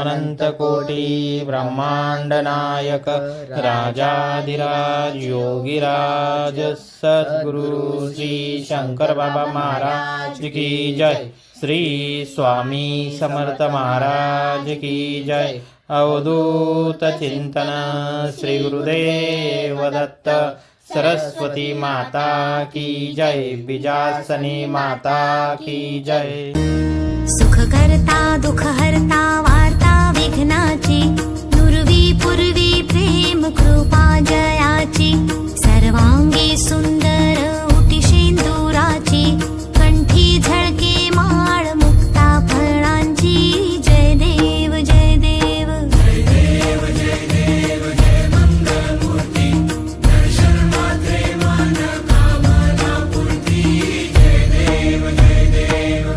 अनंतकोटी ब्रह्मांड नायक राजाधिराज योगीराज सद्गुरु श्री शंकर बाबा महाराज की जय। श्री स्वामी समर्थ महाराज की जय। अवधूत चिंतन श्री गुरुदेव दत्त। सरस्वती माता की जय। बीजासनी माता की जय। सुख करता दुख हरता वार्ता विघ्नाची नुरवी पूर्वी प्रेम कृपा जयाची सर्वांगी सुंदर उटी शेंदुराची कंठी झळके माळ मुक्ता फळांची जय देव जय देव जय देव जय देव जय मंगल मूर्ती दर्शन मात्रे मन कामना पूर्ती जय देव जय देव।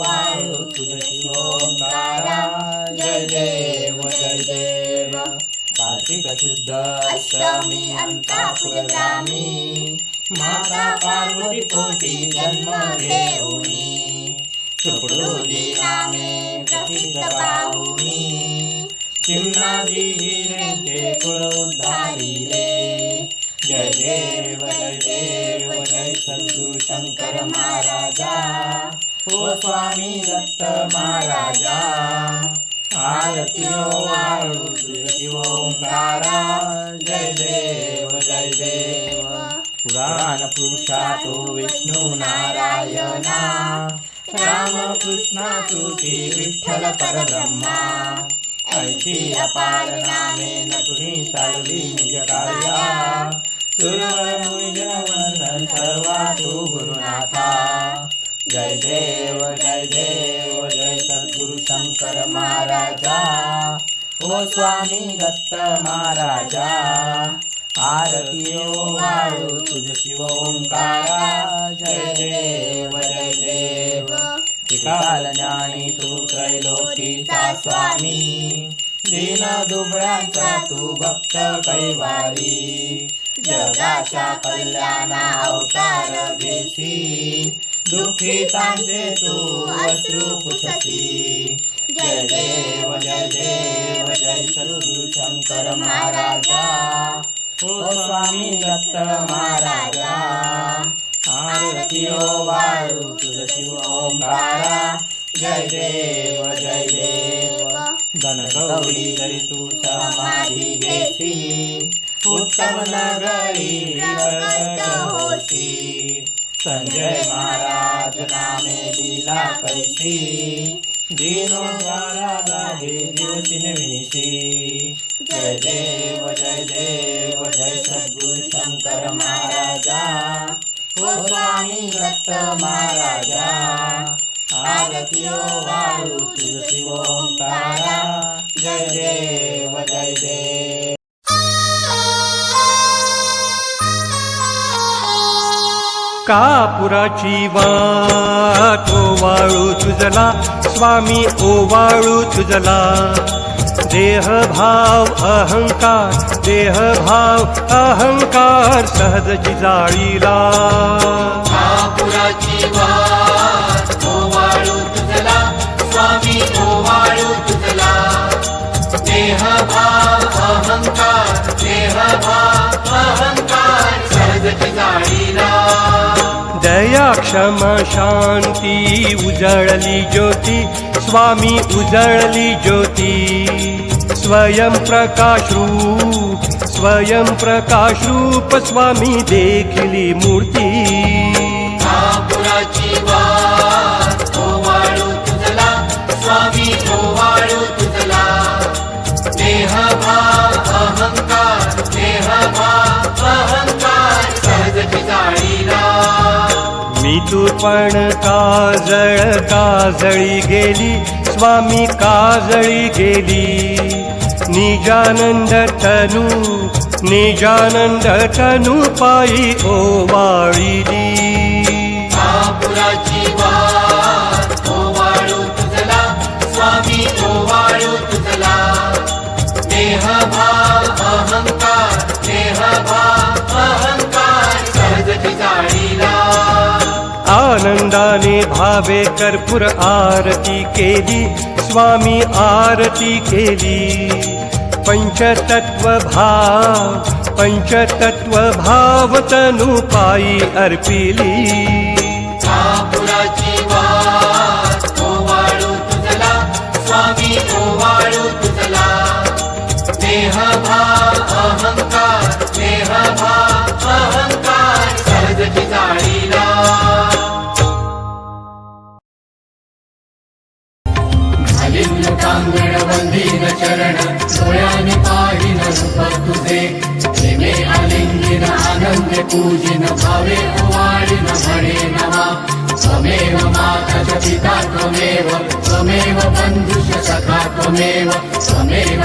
वाळू तुझ शिवोंकारा जय देव जय देव कार्तिक शुद्ध अष्टमी अंतापुरग्रामी माता पार्वती पोटी जन्म घेऊनी सुपडूजी नामे प्रसिद्ध पाहुनी चिमणाजी हिरेंचे कुळ उद्धारिले जय देव जय सद्गुरु शंकर महाराजा ओ स्वामी दत्त महाराजा आरती वाळू तुझ शिवोंकारा जय देव जय देव पुराण पुरुषा तो विष्णू नारायणा राम कृष्णा तुझी विठ्ठल परब्रह्मा ऐशी अपार नामे नटुनी चालवी निज कार्या सुरवर मुनिजन वंदन सर्वा तू गुरुनाथा जय देव जय सद्गुरु शंकर महाराजा ओ स्वामी दत्त महाराजा आरती वाळू तुझ शिवोंकारा जय देव त्रिकाल ज्ञानी तू त्रैलोकीचा स्वामी दीन दुबळ्यांचा तू भक्त कैवारी जगाच्या कल्याणा अवतार घेसी दुःखितांचे तू अश्रू पुससी जय देव जय सद्गुरु शंकर महाराजा ओ स्वामी दत्त महाराजा आरती वाळू तुझ शिवोंकारा जय देव धनगौरी जरी तू समाधी घेसी उत्तम नगरी प्रकट होसी संजय महाराज नामे लीला कैसी दीनोद्धारा लागे दिवसीन विनिशी जय देव जय सद्गुरु शंकर महाराजा ओ स्वामी दत्त महाराजा आरती वाळू तुझ शिवोंकारा जय देव कापुराची वाट ओवाळू तुझला स्वामी ओवाळू तुझला देह भाव अहंकार सहजची जाळीला कापुराची वाट ओवाळू तुझला स्वामी ओवाळू तुझला देह भाव अहंकार सहजची जाळीला दया क्षमा शांती उजळली ज्योती स्वामी उजळली ज्योती स्वयं प्रकाश रूप स्वामी देखली मूर्ती कापुराची वाट ओवाळू तुझला स्वामी ओवाळू तुझला देह भाव अहंकार सहजची जाळीला मी तू पण काजळी गेली स्वामी काजळी गेली निजानंद तनू पायी ओवाळिली कापुराची वाट ओवाळू तुझला स्वामी ओवाळू तुझला देह भाव अहंकार सहजची जाळीला आनंदाने भावे कर्पूर आरती केली स्वामी आरती केली पंचतत्व भाव तनु पायी अर्पिली कापुराची वाट ओवाळू तुझला स्वामी ओवाळू तुझला देह भाव अहंकार सहजची जाळीला कांगण वंदीन चरण डोळ्याने पाहिन रूप तुझे प्रेमे आलिंगिन आनंद पूजिन भावे ओवाळीन म्हणे नवा त्वमेव माता च पिता त्वमेव बन्धुश्च सखा त्वमेव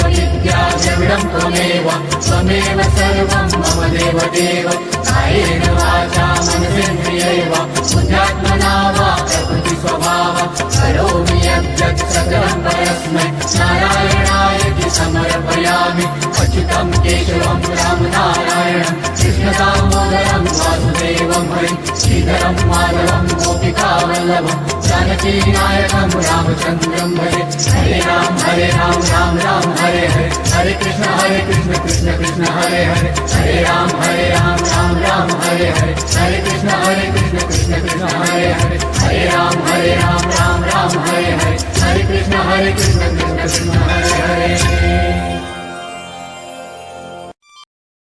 विद्या द्रविडं त्वमेव सर्वं मम देव कायेन वाचा मनसेन्द्रियैव बुद्ध्यात्मना वा प्रकृति स्वभाव करोमि यद्यत् सकलं परस्मै नारायणायति समर्पयामि अच्युतं केशवं रामनारायणं कृष्णदामोदरं वासुदेवं हरिं श्रीधरं माधवं गोपिकावल्लभं जानकीनायकं रामचन्द्रं भजे हरे राम राम राम हरे हरे हरे कृष्ण कृष्ण कृष्ण हरे हरे हरे राम राम हरे हरे हरे कृष्ण कृष्ण कृष्ण हरे हरे हरे राम राम राम हरे हरे हरे कृष्ण कृष्ण कृष्ण हरे हरे